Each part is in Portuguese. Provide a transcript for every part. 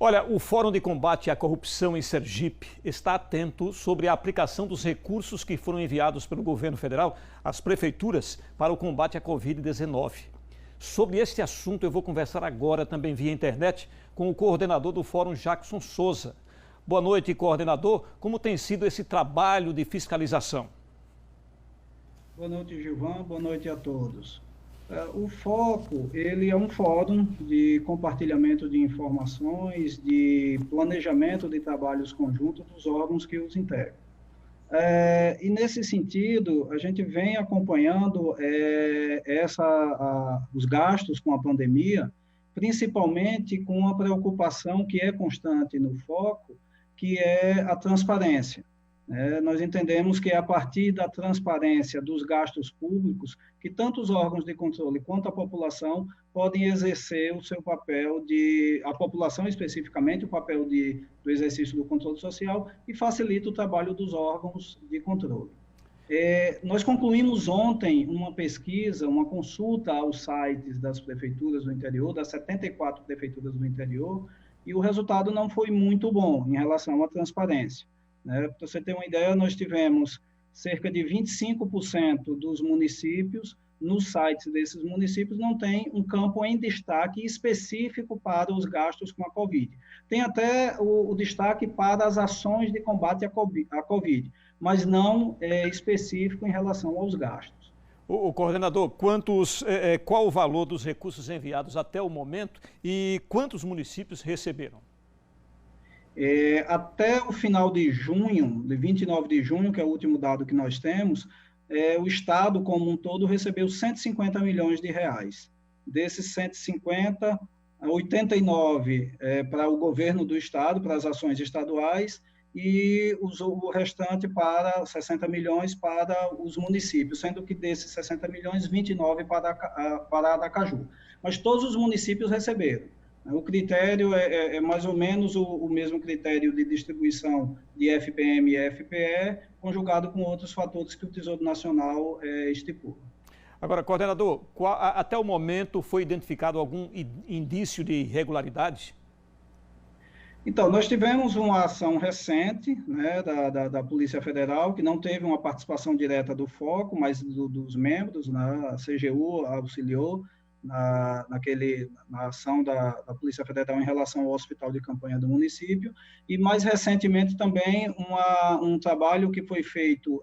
Olha, o Fórum de Combate à Corrupção em Sergipe está atento sobre a aplicação dos recursos que foram enviados pelo governo federal às prefeituras para o combate à Covid-19. Sobre este assunto, eu vou conversar agora também via internet com o coordenador do Fórum, Jackson Souza. Boa noite, coordenador. Como tem sido esse trabalho de fiscalização? Boa noite, Gilvan. Boa noite a todos. O foco, ele é um fórum de compartilhamento de informações, de planejamento de trabalhos conjuntos dos órgãos que os integram. E nesse sentido, a gente vem acompanhando os gastos com a pandemia, principalmente com uma preocupação que é constante no foco, que é a transparência. Nós entendemos que é a partir da transparência dos gastos públicos que tanto os órgãos de controle quanto a população podem exercer o seu papel a população especificamente, o papel do exercício do controle social e facilita o trabalho dos órgãos de controle. Nós concluímos ontem uma pesquisa, uma consulta aos sites das prefeituras do interior, das 74 prefeituras do interior, e o resultado não foi muito bom em relação à transparência. Para você ter uma ideia, nós tivemos cerca de 25% dos municípios, nos sites desses municípios, não tem um campo em destaque específico para os gastos com a Covid. Tem até o destaque para as ações de combate à Covid, mas não específico em relação aos gastos. O coordenador, qual o valor dos recursos enviados até o momento e quantos municípios receberam? Até o final de junho, de 29 de junho, que é o último dado que nós temos, o Estado como um todo recebeu 150 milhões de reais. Desses 150, 89 para o governo do Estado, para as ações estaduais, e o restante para 60 milhões para os municípios, sendo que desses 60 milhões, 29 para Aracaju. Mas todos os municípios receberam. O critério é mais ou menos o mesmo critério de distribuição de FPM e FPE, conjugado com outros fatores que o Tesouro Nacional estipula. Agora, coordenador, até o momento foi identificado algum indício de irregularidade? Então, nós tivemos uma ação recente da Polícia Federal, que não teve uma participação direta do foco, mas dos membros, a CGU auxiliou, na ação da Polícia Federal em relação ao hospital de campanha do município, e mais recentemente também um trabalho que foi feito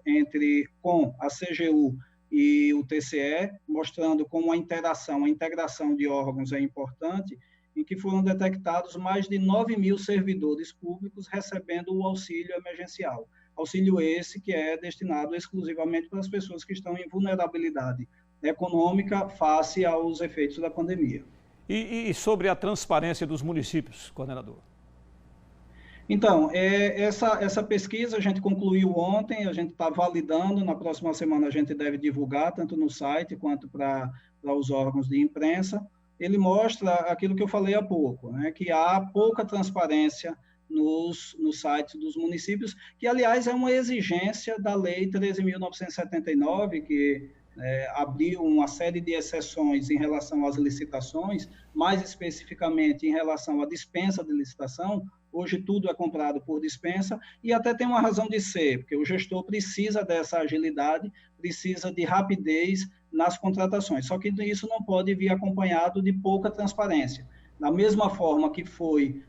com a CGU e o TCE, mostrando como a integração de órgãos é importante, em que foram detectados mais de 9 mil servidores públicos recebendo o auxílio emergencial. Auxílio esse que é destinado exclusivamente para as pessoas que estão em vulnerabilidade econômica face aos efeitos da pandemia. E sobre a transparência dos municípios, coordenador? Então, essa pesquisa a gente concluiu ontem, a gente está validando, na próxima semana a gente deve divulgar, tanto no site quanto para os órgãos de imprensa. Ele mostra aquilo que eu falei há pouco, que há pouca transparência nos sites dos municípios, que, aliás, é uma exigência da Lei 13.979, que abriu uma série de exceções em relação às licitações, mais especificamente em relação à dispensa de licitação. Hoje tudo é comprado por dispensa e até tem uma razão de ser, porque o gestor precisa dessa agilidade, precisa de rapidez nas contratações, só que isso não pode vir acompanhado de pouca transparência. Da mesma forma que foi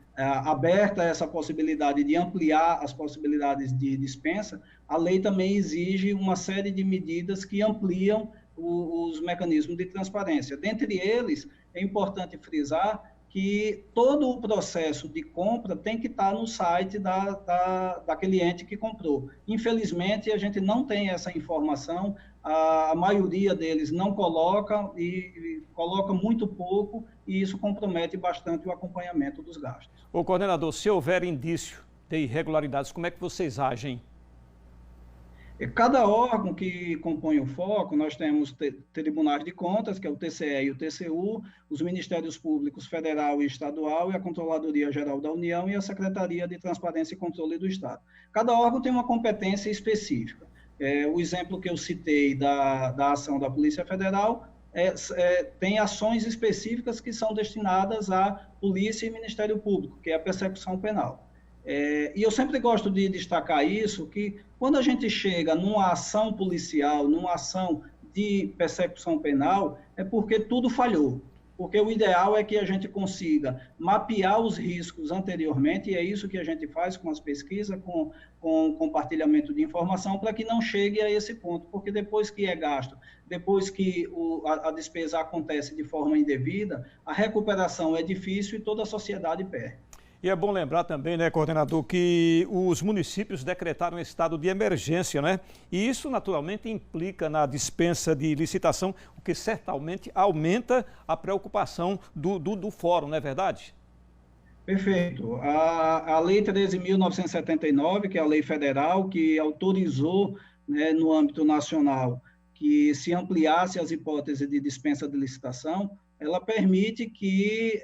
aberta essa possibilidade de ampliar as possibilidades de dispensa, a lei também exige uma série de medidas que ampliam os mecanismos de transparência. Dentre eles, é importante frisar que todo o processo de compra tem que estar no site daquele ente que comprou. Infelizmente, a gente não tem essa informação, a maioria deles não coloca e coloca muito pouco, e isso compromete bastante o acompanhamento dos gastos. Ô, coordenador, se houver indício de irregularidades, como é que vocês agem? Cada órgão que compõe o foco, nós temos tribunais de contas, que é o TCE e o TCU, os Ministérios Públicos Federal e Estadual, e a Controladoria Geral da União e a Secretaria de Transparência e Controle do Estado. Cada órgão tem uma competência específica. O exemplo que eu citei da ação da Polícia Federal tem ações específicas que são destinadas à Polícia e Ministério Público, que é a persecução penal. E eu sempre gosto de destacar isso, que quando a gente chega numa ação policial, numa ação de persecução penal, é porque tudo falhou. Porque o ideal é que a gente consiga mapear os riscos anteriormente, e é isso que a gente faz com as pesquisas, com compartilhamento de informação, para que não chegue a esse ponto, porque depois que é gasto, depois que a despesa acontece de forma indevida, a recuperação é difícil e toda a sociedade perde. E é bom lembrar também, né, coordenador, que os municípios decretaram estado de emergência, né? E isso naturalmente implica na dispensa de licitação, o que certamente aumenta a preocupação do fórum, não é verdade? Perfeito. A Lei 13.979, que é a lei federal, que autorizou, né, no âmbito nacional, que se ampliasse as hipóteses de dispensa de licitação, ela permite que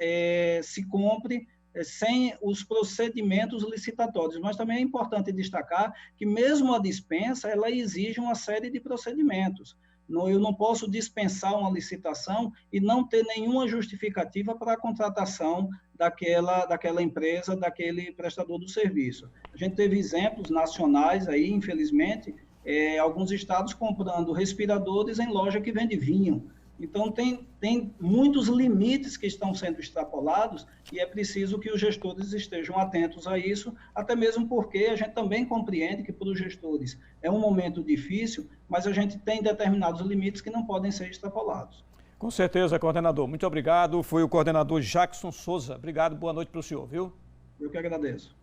se compre sem os procedimentos licitatórios, mas também é importante destacar que mesmo a dispensa, ela exige uma série de procedimentos. Eu não posso dispensar uma licitação e não ter nenhuma justificativa para a contratação daquela empresa, daquele prestador do serviço. A gente teve exemplos nacionais aí, infelizmente, alguns estados comprando respiradores em loja que vende vinho. Então, tem muitos limites que estão sendo extrapolados e é preciso que os gestores estejam atentos a isso, até mesmo porque a gente também compreende que para os gestores é um momento difícil, mas a gente tem determinados limites que não podem ser extrapolados. Com certeza, coordenador. Muito obrigado. Foi o coordenador Jackson Souza. Obrigado, boa noite para o senhor, viu? Eu que agradeço.